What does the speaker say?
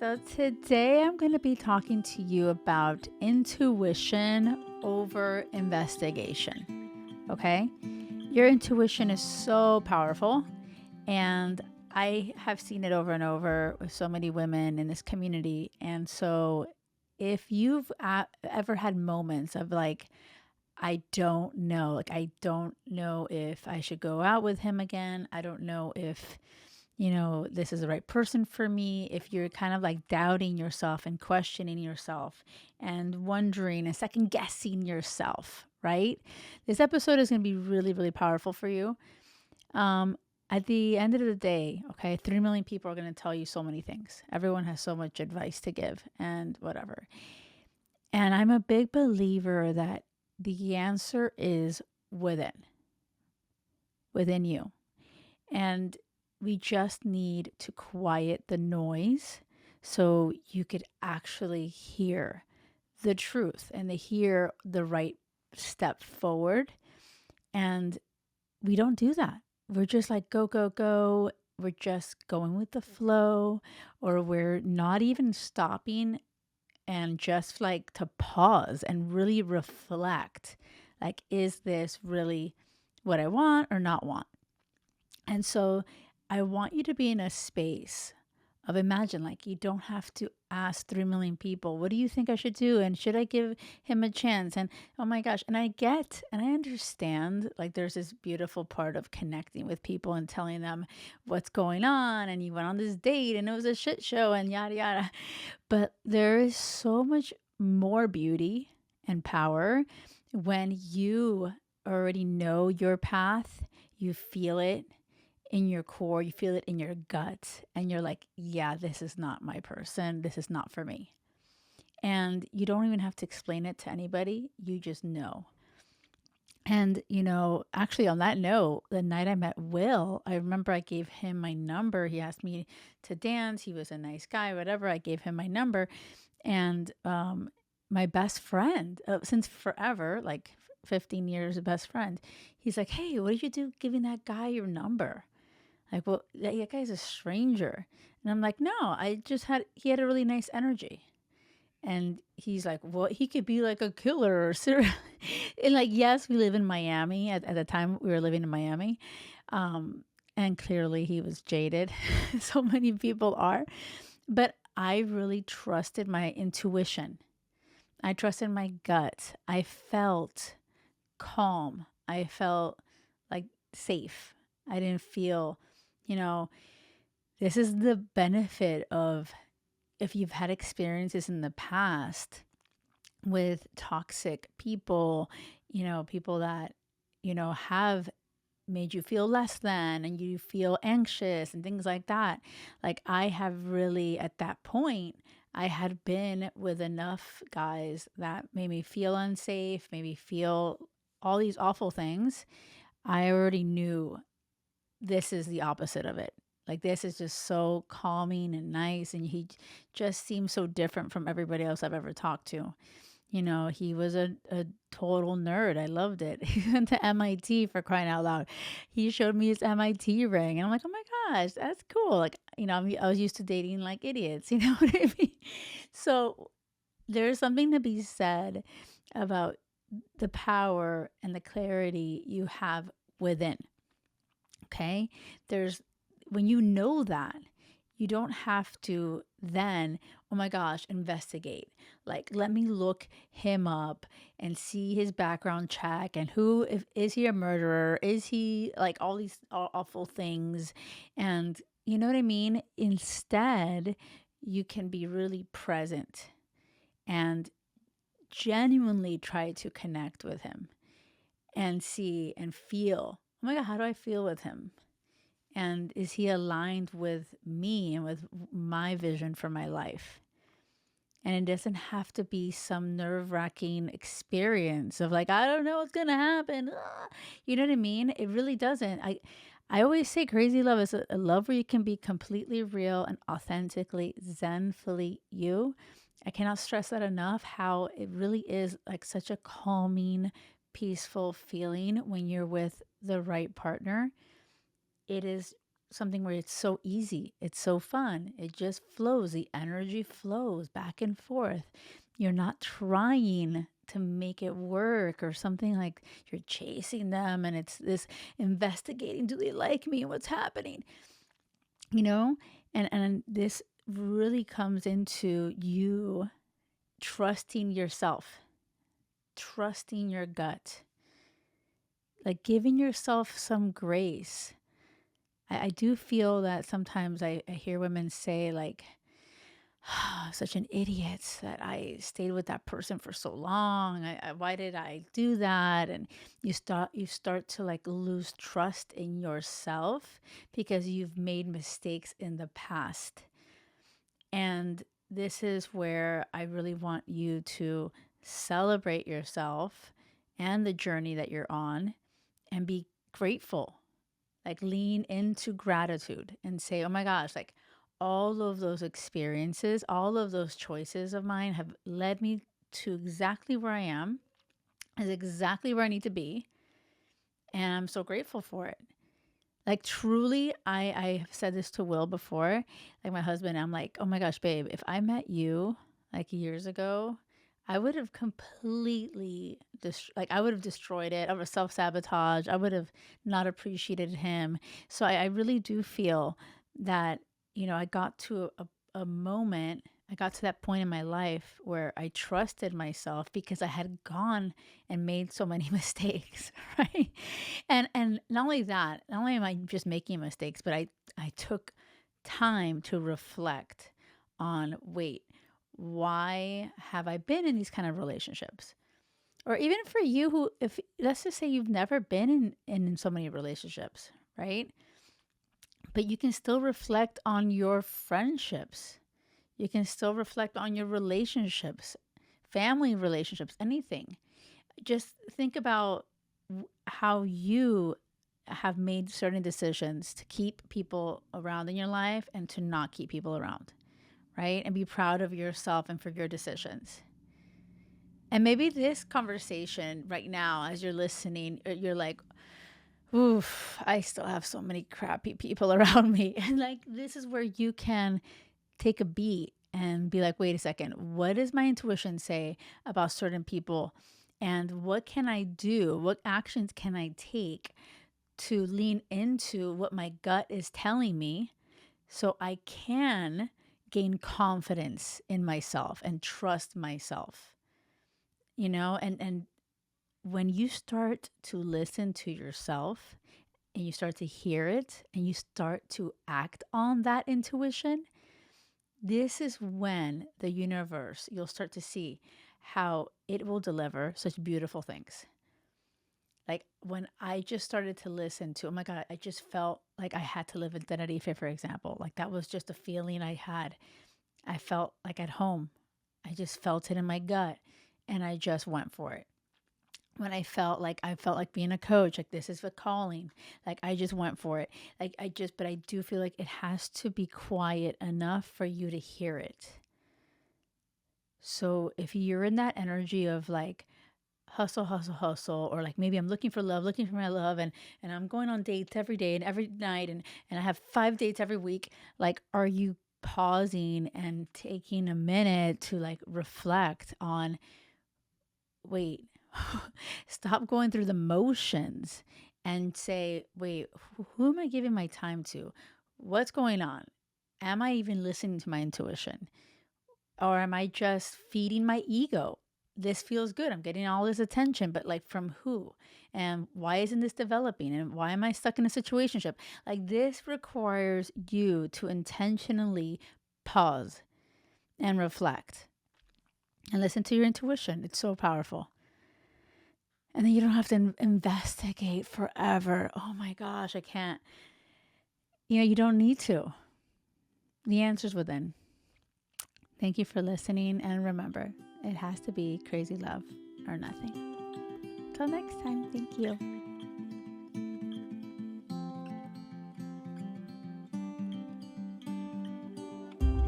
So, today I'm going to be talking to you about intuition over investigation. Okay? Your intuition is so powerful, and I have seen it over and over with so many women in this community. And so, if you've ever had moments of like, I don't know if I should go out with him again, I don't know if this is the right person for me. If you're kind of like doubting yourself and questioning yourself and wondering and second guessing yourself, right? This episode is going to be really, really powerful for you. Um, at the end of the day, okay, 3 million people are going to tell you so many things. Everyone has so much advice to give and whatever. And I'm a big believer that the answer is within you. And we just need to quiet the noise so you could actually hear the truth and to hear the right step forward. And we don't do that. We're just like, go, go, go. We're just going with the flow, or we're not even stopping and just like to pause and really reflect. Like, is this really what I want or not want? And so I want you to be in a space of imagine, like, you don't have to ask 3 million people, what do you think I should do? And should I give him a chance? And oh my gosh. And I understand, like, there's this beautiful part of connecting with people and telling them what's going on. And you went on this date and it was a shit show and yada, yada. But there is so much more beauty and power when you already know your path, you feel it in your core, you feel it in your gut, and you're like, yeah, this is not my person. This is not for me. And you don't even have to explain it to anybody. You just know. And, actually, on that note, the night I met Will, I remember I gave him my number. He asked me to dance. He was a nice guy, whatever. I gave him my number. And my best friend, since forever, like 15 years, best friend, he's like, hey, what did you do giving that guy your number? Like, well, that guy's a stranger. And I'm like, no, he had a really nice energy. And he's like, well, he could be like a killer or serial. And like, yes, we live in Miami. At the time, we were living in Miami. And clearly he was jaded. So many people are. But I really trusted my intuition. I trusted my gut. I felt calm. I felt like safe. I didn't feel, you know, this is the benefit of if you've had experiences in the past with toxic people, people that, have made you feel less than and you feel anxious and things like that. Like, I have really, at that point, I had been with enough guys that made me feel unsafe, made me feel all these awful things. I already knew this is the opposite of it. Like, this is just so calming and nice. And he just seems so different from everybody else I've ever talked to. He was a total nerd. I loved it. He went to MIT, for crying out loud. He showed me his MIT ring. And I'm like, oh my gosh, that's cool. Like, I was used to dating like idiots. You know what I mean? So there's something to be said about the power and the clarity you have within. Okay. There's, when you know that, you don't have to then, oh my gosh, investigate. Like, let me look him up and see his background check and if is he a murderer? Is he like all these awful things? And you know what I mean? Instead, you can be really present and genuinely try to connect with him and see and feel, oh my God, how do I feel with him? And is he aligned with me and with my vision for my life? And it doesn't have to be some nerve wracking experience of like, I don't know what's going to happen. Ah. You know what I mean? It really doesn't. I always say crazy love is a love where you can be completely real and authentically, zenfully you. I cannot stress that enough, how it really is like such a calming, peaceful feeling when you're with the right partner. It is something where it's so easy, it's so fun, it just flows, the energy flows back and forth. You're not trying to make it work or something, like you're chasing them and it's this investigating, do they like me, what's happening, you know? And this really comes into you trusting yourself, trusting your gut, like giving yourself some grace. I do feel that sometimes I hear women say, like, such an idiot that I stayed with that person for so long. Why did I do that? And you start to like lose trust in yourself because you've made mistakes in the past. And this is where I really want you to celebrate yourself and the journey that you're on and be grateful. Like lean into gratitude and say, oh my gosh, like all of those experiences, all of those choices of mine have led me to exactly where I am, is exactly where I need to be. And I'm so grateful for it. Like truly, I have said this to Will before, like my husband, I'm like, oh my gosh, babe, if I met you like years ago, I would have completely like I would have destroyed it. I would have self-sabotage. I would have not appreciated him. So I really do feel that, I got to a moment, I got to that point in my life where I trusted myself because I had gone and made so many mistakes, right? And not only that, not only am I just making mistakes, but I took time to reflect on, wait, why have I been in these kind of relationships? Or even for you who, if let's just say you've never been in so many relationships, right? But you can still reflect on your friendships. You can still reflect on your relationships, family relationships, anything. Just think about how you have made certain decisions to keep people around in your life and to not keep people around, right? And be proud of yourself and for your decisions. And maybe this conversation right now, as you're listening, you're like, oof, I still have so many crappy people around me. And like, this is where you can take a beat and be like, wait a second, what does my intuition say about certain people? And what can I do? What actions can I take to lean into what my gut is telling me so I can gain confidence in myself and trust myself? And when you start to listen to yourself and you start to hear it and you start to act on that intuition, this is when the universe, you'll start to see how it will deliver such beautiful things. Like when I just started to listen to, oh my God, I just felt like I had to live in Tenerife, for example. Like that was just a feeling I had. I felt like at home. I just felt it in my gut and I just went for it. When I felt like being a coach, like this is a calling, like I just went for it. But I do feel like it has to be quiet enough for you to hear it. So if you're in that energy of like hustle, hustle, hustle, or like maybe I'm looking for love, looking for my love, and I'm going on dates every day and every night, and I have 5 dates every week, like are you pausing and taking a minute to like reflect on, wait, stop going through the motions and say, wait, who am I giving my time to? What's going on? Am I even listening to my intuition? Or am I just feeding my ego? This feels good. I'm getting all this attention, but like from who? And why isn't this developing? And why am I stuck in a situationship? Like this requires you to intentionally pause and reflect and listen to your intuition. It's so powerful. And then you don't have to investigate forever. Oh my gosh, I can't. You don't need to. The answer's within. Thank you for listening. And remember, it has to be crazy love or nothing. Till next time, thank you.